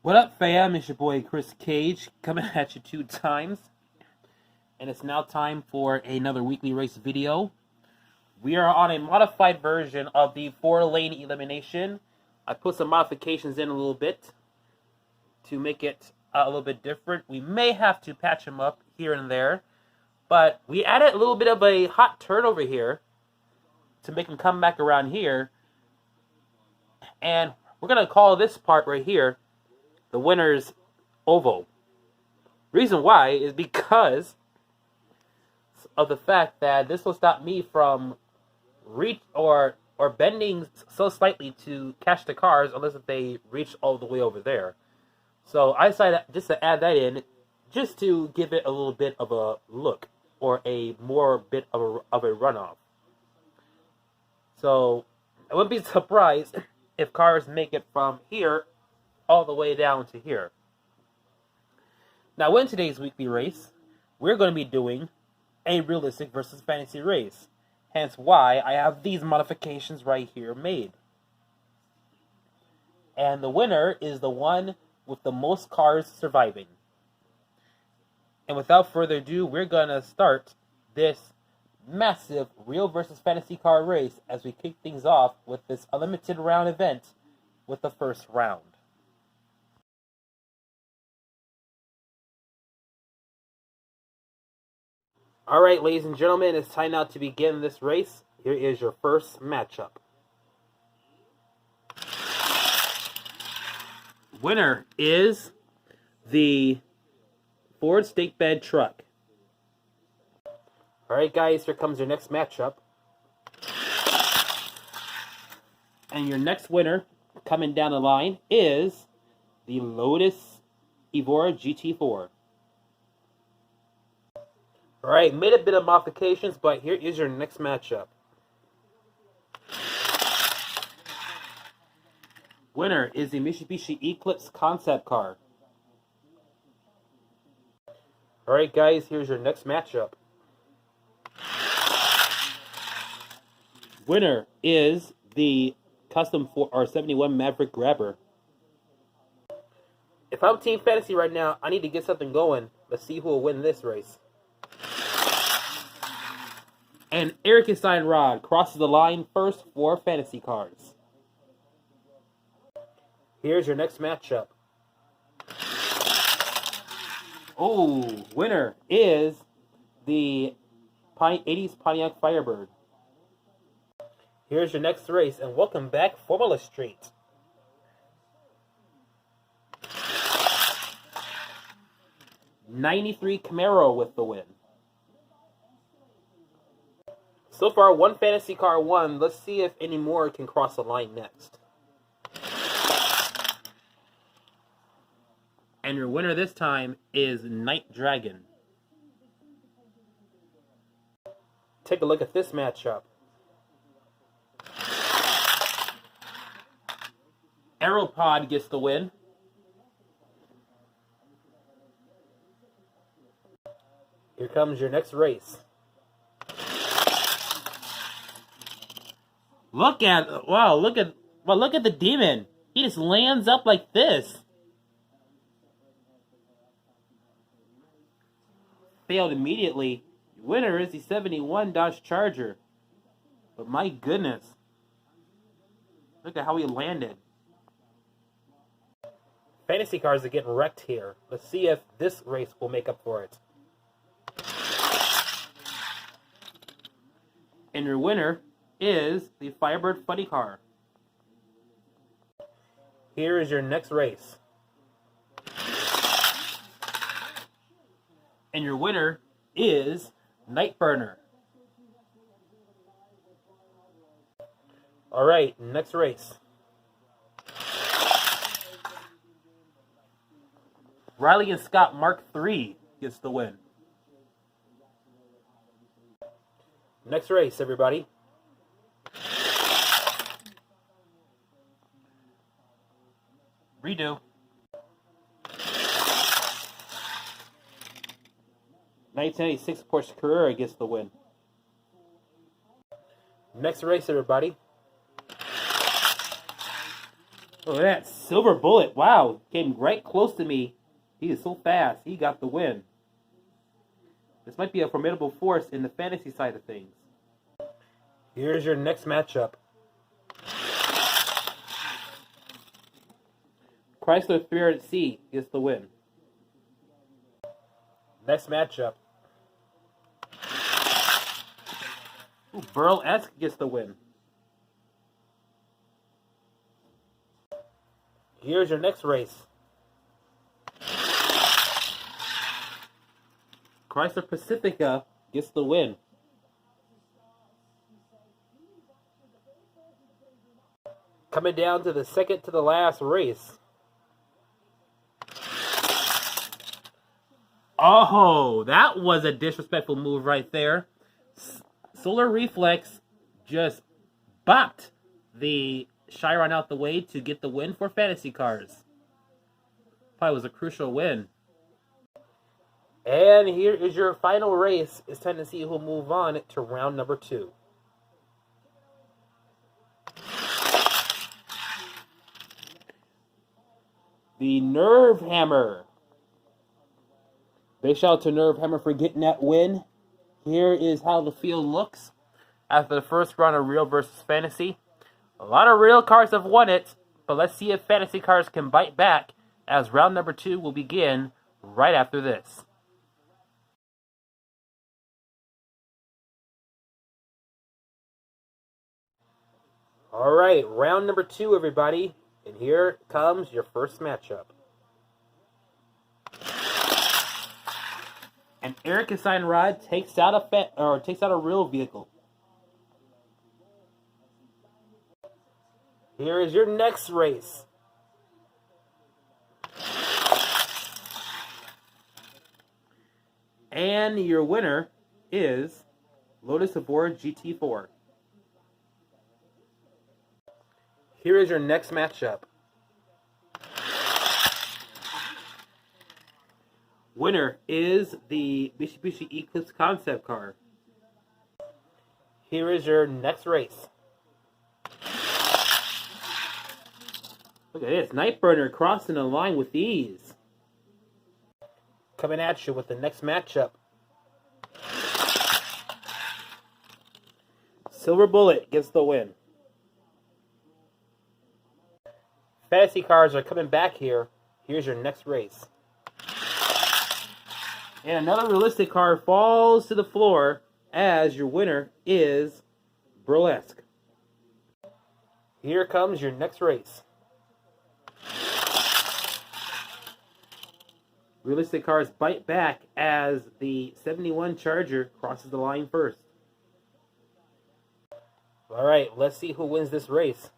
What up, fam? It's your boy Chris Cage coming at you 2 times. And it's now time for another weekly race video. We are on a modified version of the 4-lane elimination. I put some modifications in a little bit to make it a little bit different. We may have to patch them up here and there. But we added a little bit of a hot turn over here to make them come back around here. And we're going to call this part right here the winner's oval. Reason why is because of the fact that this will stop me from reach or bending so slightly to catch the cars unless if they reach all the way over there. So I decided just to add that in just to give it a little bit of a look or a more bit of a runoff. So I wouldn't be surprised if cars make it from here all the way down to here. Now, in today's weekly race, we're going to be doing a realistic versus fantasy race. Hence why I have these modifications right here made. And the winner is the one with the most cars surviving. And without further ado, we're going to start this massive real versus fantasy car race as we kick things off with this unlimited round event with the first round. Alright, ladies and gentlemen, it's time now to begin this race. Here is your first matchup. Winner is the Ford stake bed truck. Alright guys, here comes your next matchup. And your next winner coming down the line is the Lotus Evora GT4. Alright, made a bit of modifications, but here is your next matchup. Winner is the Mitsubishi Eclipse concept car. Alright guys, here's your next matchup. Winner is the Custom 71 Maverick Grabber. If I'm Team Fantasy right now, I need to get something going. Let's see who will win this race. And Eric Rod crosses the line first for fantasy cars. Here's your next matchup. Oh, winner is the 80s Pontiac Firebird. Here's your next race, and welcome back, Formula Street. '93 Camaro with the win. So far, one fantasy car won. Let's see if any more can cross the line next. And your winner this time is Night Dragon. Take a look at this matchup. Aeropod gets the win. Here comes your next race. Look at the demon. He just lands up like this. Failed immediately. Winner is the 71 Dodge Charger. But my goodness. Look at how he landed. Fantasy cars are getting wrecked here. Let's see if this race will make up for it. And your winner is the Firebird Funny Car. Here is your next race. And your winner is Nightburner. Alright, next race. Riley and Scott Mark III gets the win. Next race, everybody. Redo. 1986 Porsche Carrera gets the win. Next race, everybody. Oh, that Silver Bullet. Wow. Came right close to me. He is so fast. He got the win. This might be a formidable force in the fantasy side of things. Here's your next matchup. Chrysler 300C gets the win. Next matchup. Realistix gets the win. Here's your next race. Chrysler Pacifica gets the win. Coming down to the second to the last race. Oh, that was a disrespectful move right there. Solar Reflex just bopped the Chiron out the way to get the win for fantasy cars. Probably was a crucial win. And here is your final race. It's time to see who'll move on to round number 2. The Nerve Hammer. Big shout out to Nerve Hammer for getting that win. Here is how the field looks after the first round of Real versus Fantasy. A lot of real cars have won it, but let's see if fantasy cars can bite back as round number 2 will begin right after this. All right, round number 2, everybody. And here comes your first matchup. An Eric assigned rod takes out a real vehicle. Here is your next race. And your winner is Lotus Aboard GT4. Here is your next matchup. Winner is the Mitsubishi Eclipse concept car. Here is your next race. Look at this, Nightburner crossing the line with ease. Coming at you with the next matchup. Silver Bullet gets the win. Fantasy cars are coming back here. Here's your next race. And another realistic car falls to the floor as your winner is Realistix. Here comes your next race. Realistic cars bite back as the 71 Charger crosses the line first. All right, let's see who wins this race.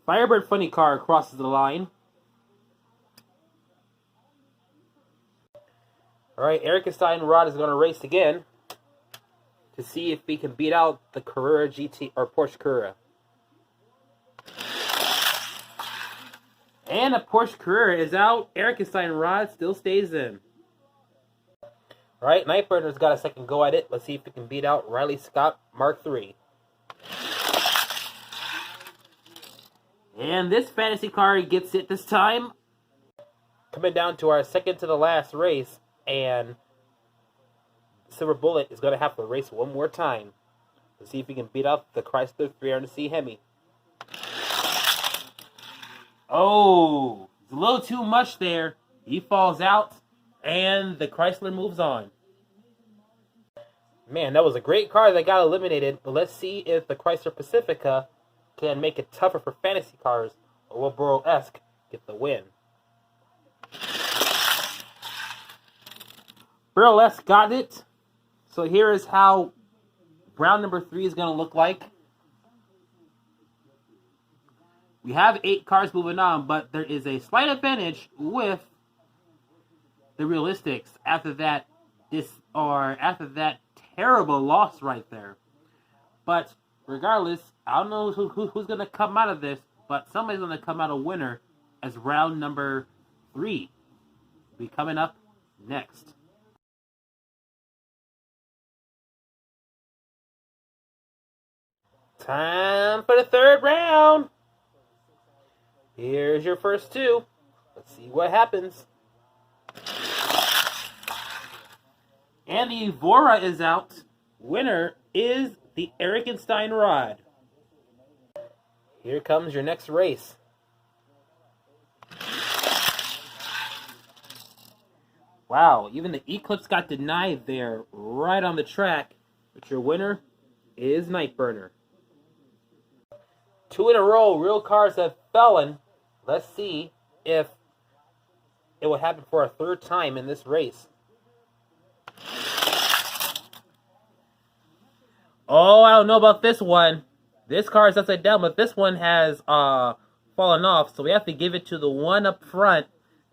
Firebird Funny Car crosses the line. All right, Eric Stein Rod is going to race again to see if he can beat out the Carrera GT or Porsche Carrera. And a Porsche Carrera is out. Eric Stein Rod still stays in. All right, Nightburner's got a second go at it. Let's see if he can beat out Riley Scott Mark III. And this fantasy car gets it this time. Coming down to our second to the last race. And Silver Bullet is going to have to race one more time to see if he can beat out the Chrysler 300C Hemi. Oh, it's a little too much there. He falls out, and the Chrysler moves on. Man, that was a great car that got eliminated, but let's see if the Chrysler Pacifica can make it tougher for fantasy cars, or will Realistix get the win. Realistix got it. So here is how round number 3 is going to look like. We have 8 cars moving on, but there is a slight advantage with the Realistix after that terrible loss right there. But regardless, I don't know who's going to come out of this, but somebody's going to come out a winner as round number 3 will be coming up next. Time for the third round. Here's your first two. Let's see what happens. And the Evora is out. Winner is the Erikenstein rod. Here comes your next race. Wow, even the Eclipse got denied there, right on the track. But your winner is Nightburner. 2 in a row, real cars have fallen. Let's see if it will happen for a third time in this race. Oh, I don't know about this one. This car is upside down, but this one has fallen off, so we have to give it to the one up front.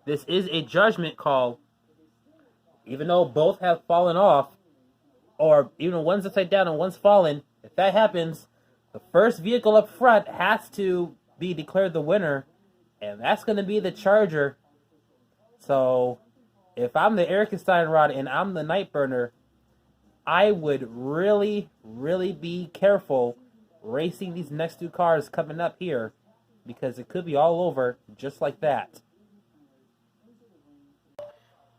This is a judgment call. Even though both have fallen off, or even one's upside down and one's fallen, if that happens, the first vehicle up front has to be declared the winner, and that's going to be the Charger. So, if I'm the Erikenstein rod and I'm the Nightburner, I would really, really be careful racing these next two cars coming up here, because it could be all over just like that.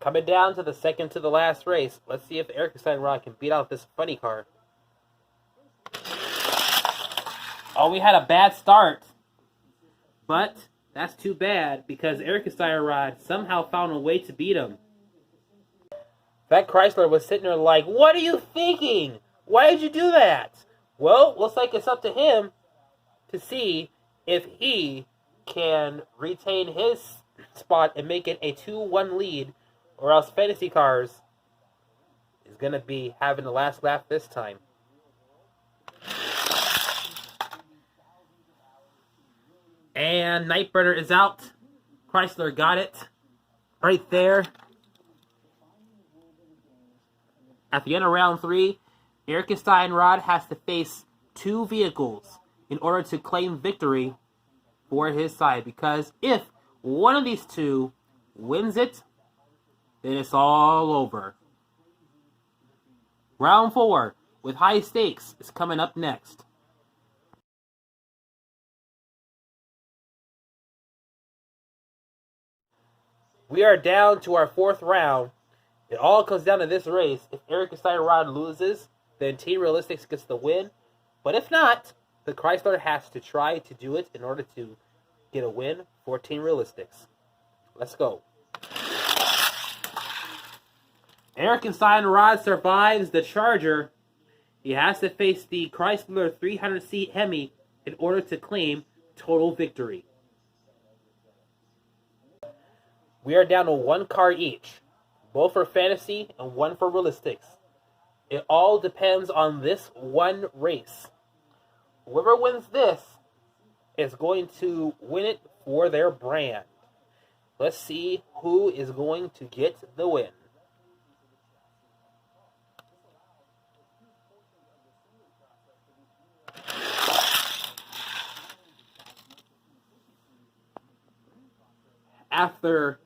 Coming down to the second to the last race, let's see if Erikenstein rod can beat out this funny car. Oh, we had a bad start, but that's too bad because Erikenstein rod somehow found a way to beat him. That Chrysler was sitting there like, what are you thinking? Why did you do that? Well, looks like it's up to him to see if he can retain his spot and make it a 2-1 lead, or else Fantasy Cars is going to be having the last lap this time. And Nightburner is out. Chrysler got it right there. At the end of round 3, Erikenstein rod has to face 2 vehicles in order to claim victory for his side. Because if one of these 2 wins it, then it's all over. Round 4 with high stakes is coming up next. We are down to our 4th round. It all comes down to this race. If Erikenstein rod loses, then Team Realistix gets the win. But if not, the Chrysler has to try to do it in order to get a win for Team Realistix. Let's go. Erikenstein rod survives the Charger. He has to face the Chrysler 300C Hemi in order to claim total victory. We are down to 1 car each, both for Fantasy and 1 for Realistix. It all depends on this one race. Whoever wins this is going to win it for their brand. Let's see who is going to get the win. After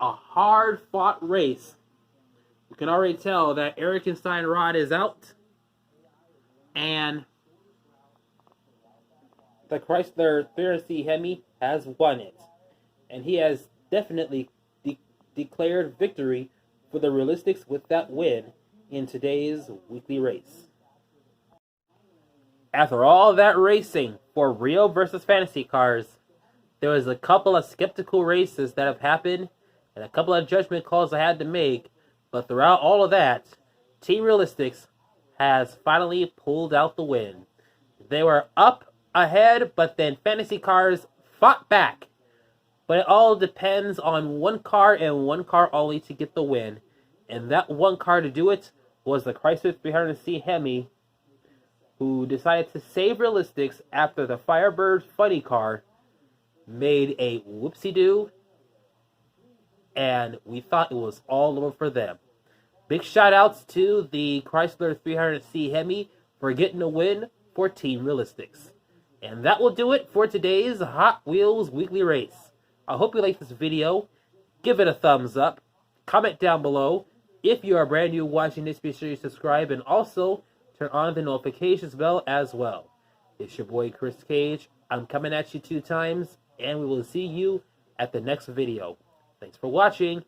a hard-fought race, you can already tell that Erikenstein rod is out, and the Chrysler 300C Hemi has won it, and he has definitely declared victory for the Realistix with that win in today's weekly race. After all that racing for real versus fantasy cars, there was a couple of skeptical races that have happened and a couple of judgment calls I had to make, but throughout all of that, Team Realistix has finally pulled out the win. They were up ahead, but then Fantasy Cars fought back. But it all depends on 1 car and 1 car only to get the win. And that 1 car to do it was the Chrysler 300C Hemi, who decided to save Realistix after the Firebird funny car made a whoopsie-doo, and we thought it was all over for them. Big shout-outs to the Chrysler 300C Hemi for getting a win for Team Realistix. And that will do it for today's Hot Wheels Weekly Race. I hope you liked this video. Give it a thumbs up. Comment down below. If you are brand new watching this, be sure you subscribe and also turn on the notifications bell as well. It's your boy Chris Cage. I'm coming at you 2 times, and we will see you at the next video. Thanks for watching.